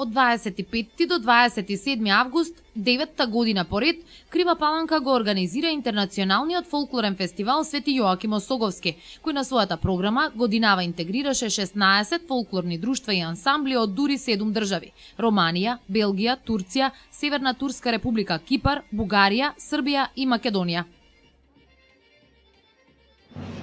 Од 25 до 27 август, 9-та година поред, Крива Паланка го организира интернационалниот фолклорен фестивал Свети Јоаким Осоговски, кој на својата програма годинава интегрираше 16 фолклорни друштва и ансамбли од дури 7 држави: Романија, Белгија, Турција, Северна Турска република, Кипар, Бугарија, Србија и Македонија.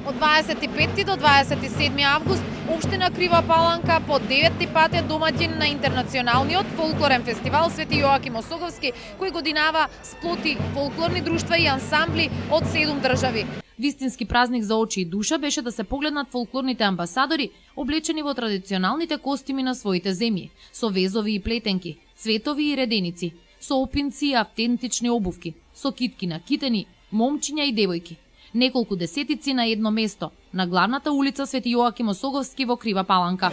Од 25 до 27 август, Општина Крива Паланка по 9-ти пат е домаќин на интернационалниот фолклорен фестивал Свети Јоаким Осоговски, кој годинава сплоти фолклорни друштва и ансамбли од 7 држави. Вистински празник за очи и душа беше да се погледнат фолклорните амбасадори, облечени во традиционалните костими на своите земји, со везови и плетенки, цветови и реденици, со опинци и автентични обувки, со китки на китени, момчиња и девојки. Неколку десетици на едно место, на главната улица Свети Јоаким Осоговски во Крива Паланка.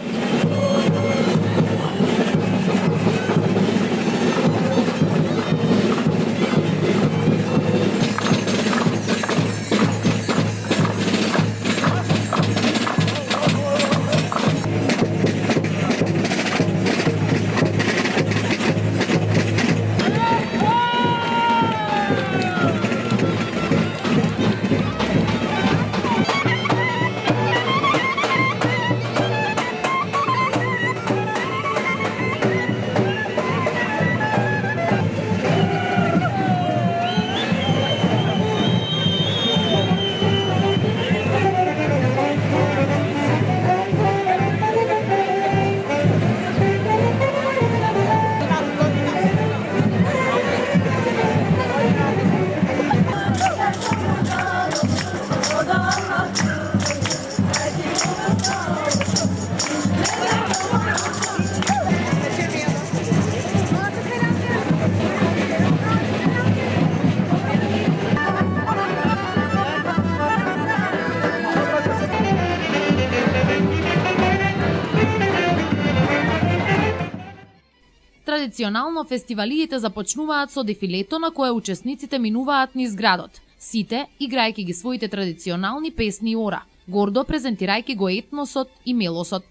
Традиционално фестивалиите започнуваат со дефилето на кое учесниците минуваат низ градот, сите играјќи ги своите традиционални песни и ора, гордо презентирајќи го етносот и мелосот.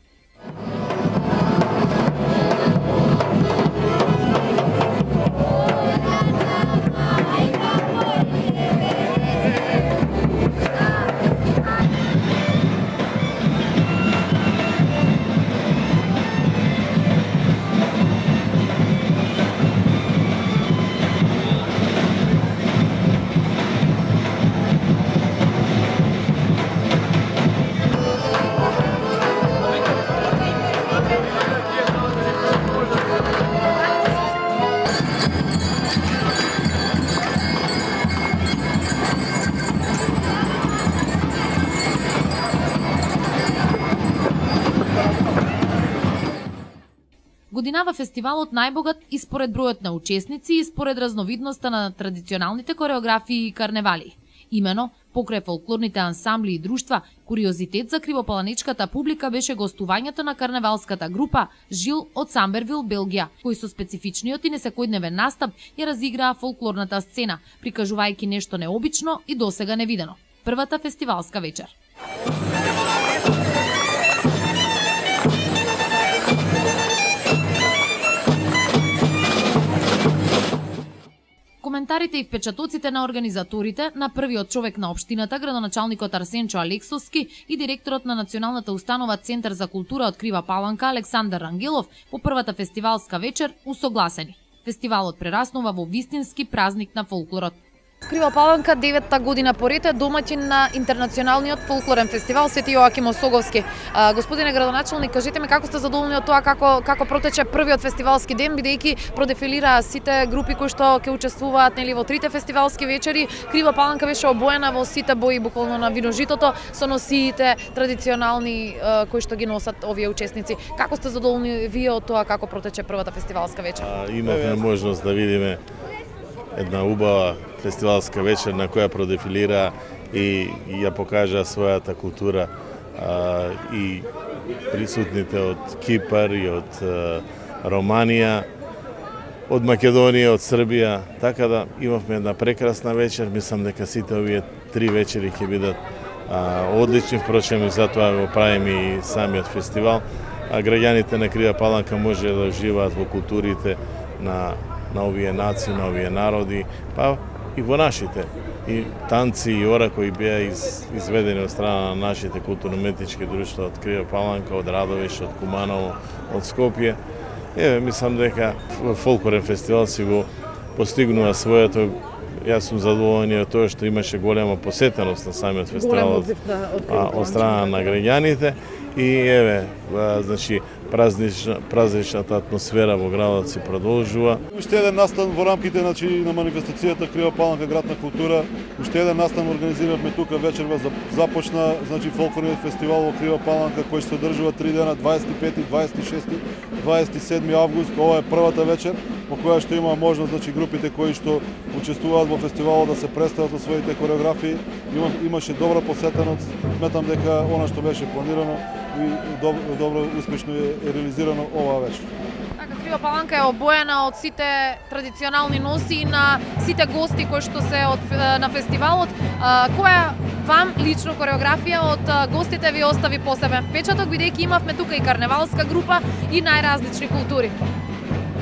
Годинава фестивалот најбогат и според бројот на учесници и според разновидноста на традиционалните кореографии и карневали. Имено, покрај фолклорните ансамбли и друштва, куриозитет за кривопаланичката публика беше гостувањето на карневалската група Жил од Самбервил, Белгија, кои со специфичниот и несекојдневен настап ја разиграа фолклорната сцена, прикажувајќи нешто необично и досега невидено. Првата фестивалска вечер. Коментарите и впечатоците на организаторите, на првиот човек на општината, градоначалникот Арсенчо Алексовски и директорот на Националната установа Центар за култура од Крива Паланка Александар Рангелов по првата фестивалска вечер усогласени. Фестивалот прераснува во вистински празник на фолклорот. Крива Паланка 9-та година поред е домаќин на интернационалниот фолклорен фестивал Свети Јоаким Осоговски. Господине градоначалник, кажете ми како сте задоволни од тоа како протече првиот фестивалски ден, бидејќи продефилираа сите групи кои што ќе учествуваат во трите фестивалски вечери. Крива Паланка беше обоена во сите бои буквално на виножитото со носиите традиционални кои што ги носат овие учесници. Како сте задоволни вие од тоа како протече првата фестивалска вечер? Имавме можност да видиме една убава фестивалска вечер на која продефилира и ја покажа својата култура и присутните од Кипар и од Романија, од Македонија, од Србија, така да имавме една прекрасна вечер. Мислам дека сите овие три вечери ќе бидат одлични, впрочем и затоа го правиме и самиот фестивал. граѓаните на Крива Паланка може да живеат во културите на овие нации, на овие народи, па и во нашите. И танци и ора кои беа изведени од страна на нашите културно-уметнички друштва од Крива Паланка, од Радовиш, од Куманово, од Скопје. Мислам дека фолклорен фестивал си го постигнува своето. Јас сум задоволен од тоа што имаше голема посетеност на самиот фестивал од страна на граѓаните и значи празничната атмосфера во градот се продолжува. Уште еден настан во рамките на манифестацијата Крива Паланка град на култура. Уште еден настан организиравме тука вечерва започна фолклорниот фестивал во Крива Паланка кој ќе се одржува 3 дена 25, 26, 27 август. Ова е првата вечер во која што има можност групите кои што учествуваат во фестивалот да се представат со своите кореографии. Имаше добра посетеност. Сметам дека она што беше планирано и добро успешно е реализирано оваа вечер. Така, Крива Паланка е обоена од сите традиционални носи на сите гости кои што се на фестивалот. Која вам лично кореографија од гостите ви остави посебен впечаток, бидејќи имавме тука и карневалска група и најразлични култури?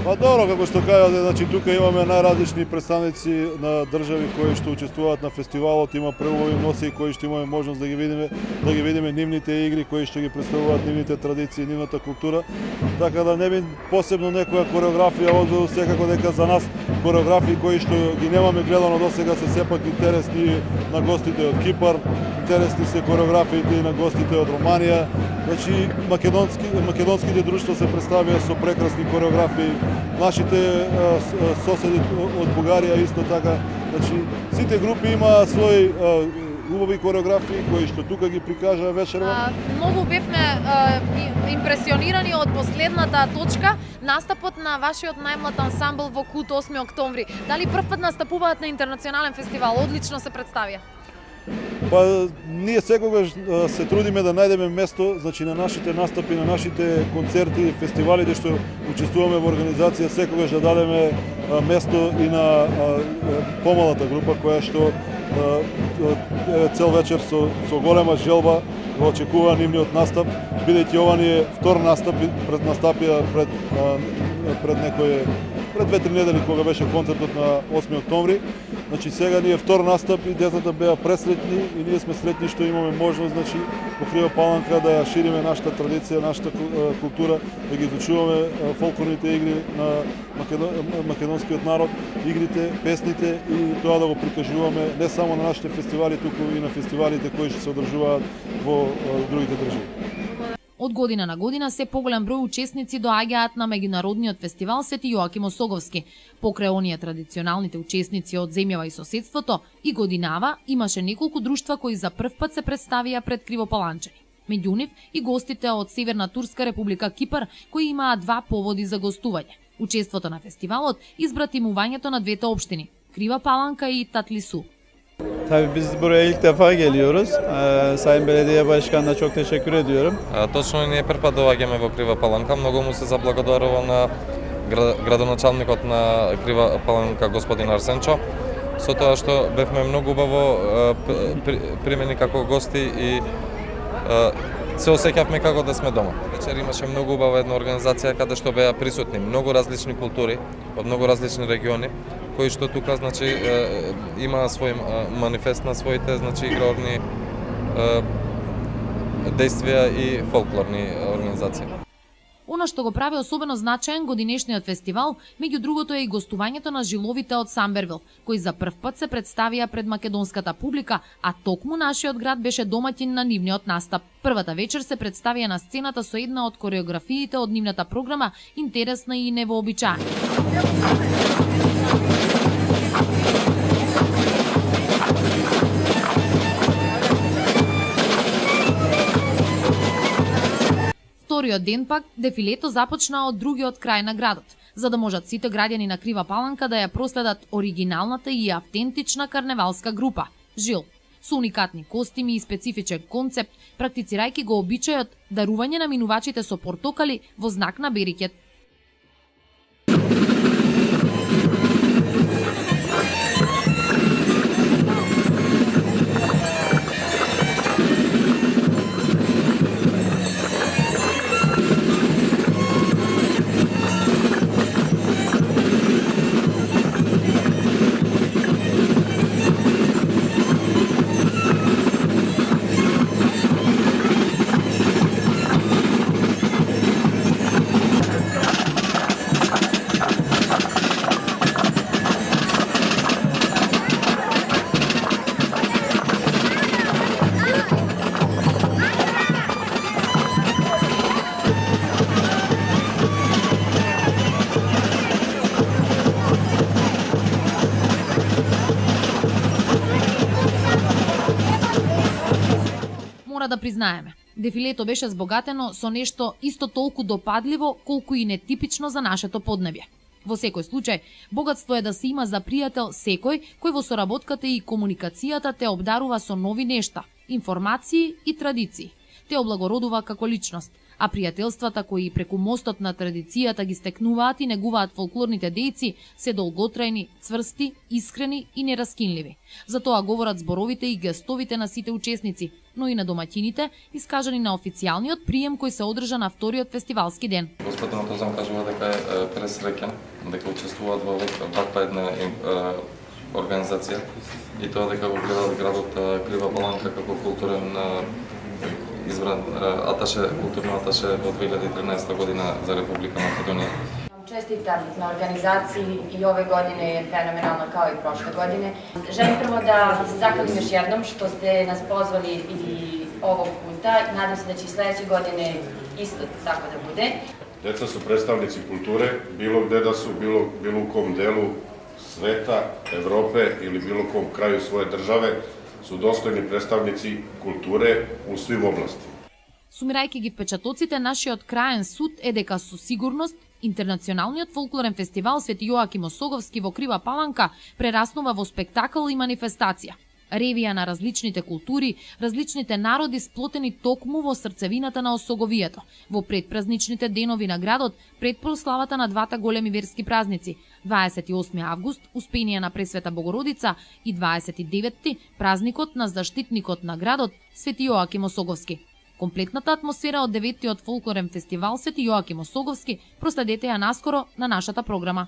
Па добро, како што кажате, тука имаме најразлични представници на држави кои што учествуваат на фестивалот, има преубави носи кои што имаме можност да ги видиме нивните игри кои што ги представуваат нивните традиции, нивната култура. Така да не би посебно некоја кореографија одвел, секако дека за нас кореографии кои што ги немаме гледано досега се сепак интересни на гостите од Кипар, интересни се кореографиите и на гостите од Романија. Значи македонските друштва се представија со прекрасни кореографии. Нашите соседи од Бугарија исто така. Значи сите групи имаа свои убави кореографии кои што тука ги прикажа вечерва. Многу бевме импресионирани од последната точка, настапот на вашиот најмлад ансамбл во Кут 8 октомври. Дали првпат настапуваат на интернационален фестивал? Одлично се представија. Па ние секогаш се трудиме да најдеме место, значи на нашите настапи, на нашите концерти, фестивалите што учествуваме во организација, секогаш да дадеме место и на помалата група која што цел вечер со голема желба го очекува нивниот настап, бидејќи ова ни е втор настап, настапија пред 2-3 недели кога беше концертот на 8 октомври. Значи сега ни е втор настап и децата беа пресретни и ние сме сретни што имаме можност во Крива Паланка да ја шириме нашата традиција, нашата култура, да ги изучуваме фолклорните игри на македонскиот народ, игрите, песните и тоа да го прикажуваме не само на нашите фестивали, туку и на фестивалите кои што се одржуваат во другите држави. Од година на година се поголем број учесници доаѓаат на меѓународниот фестивал Свети Јоаким Осоговски. Покрај оние традиционалните учесници од земјава и соседството, и годинава имаше неколку друштва кои за прв пат се представија пред кривопаланчани. Меѓу нив и гостите од Северна Турска република Кипар, кои имаа 2 поводи за гостување. Учеството на фестивалот избра тимувањето на двете општини – Крива Паланка и Татлису. Tabii biz buraya ilk defa geliyoruz. Sayın Belediye Başkanı'na çok teşekkür ediyorum. Точно ние прв пат доаѓаме во Крива Паланка. Многу му се заблагодарувам на градоначалникот на Крива Паланка господин Арсенчо, со тоа што бевме многу убаво примени како гости и се осеќавме како да сме дома. Вечер имаше многу убава една организација каде што беа присутни многу различни култури од многу различни региони, кои што тука има свој манифест на своите игрорни действија и фолклорни организации. Она што го прави особено значаен годинешниот фестивал, меѓу другото е и гостувањето на жиловите од Самбервил, кои за прв пат се представија пред македонската публика, а токму нашиот град беше домаќин на нивниот настап. Првата вечер се представија на сцената со една од кореографиите од нивната програма, интересна и невообичаена. Вториот ден пак дефилето започна од другиот крај на градот, за да можат сите граѓани на Крива Паланка да ја проследат оригиналната и автентична карневалска група Жил, со уникатни костими и специфичен концепт, практицирајќи го обичајот дарување на минувачите со портокали во знак на берекет. Мора да признаеме, дефилето беше збогатено со нешто исто толку допадливо колку и нетипично за нашето поднебје. Во секој случај, богатство е да се има за пријател секој кој во соработката и комуникацијата те обдарува со нови нешта, информации и традиции. Те облагородува како личност, а пријателствата кои преку мостот на традицијата ги стекнуваат и негуваат фолклорните дејци се долготрајни, цврсти, искрени и нераскинливи. За тоа говорат зборовите и гестовите на сите учесници, но и на домаќините, искажани на официјалниот прием кој се одржа на вториот фестивалски ден. Господин Отозан кажува дека е пресреќен дека учествуваат во ваква една организација и тоа дека го гледаат градот Крива Паланка како културен избран културно аташе во 2013 година за Република Македонија. Čestitam na organizaciji i ove godine je fenomenalna kao i prošle godine. Želim prvo da se zahvalim još jednom što ste nas pozvali i ovog puta. Nadam se da će i sledeće godine isto tako da bude. Deca su predstavnici kulture, bilo gde da su, bilo u kom delu sveta, Evrope ili bilo kom kraju svoje države, su dostojni predstavnici kulture u svim oblastima. Сумирајќи ги впечатоците, нашиот краен суд е дека со сигурност Интернационалниот фолклорен фестивал Свети Јоаким Осоговски во Крива Паланка прераснува во спектакл и манифестација. Ревија на различните култури, различните народи сплотени токму во срцевината на Осоговието, во предпразничните денови на градот, пред прославата на двата големи верски празници, 28 август, Успение на Пресвета Богородица и 29 празникот на заштитникот на градот Свети Јоаким Осоговски. Комплетната атмосфера од 9-тиот фолклорен фестивал Свети Јоаким Осоговски проследете ја наскоро на нашата програма.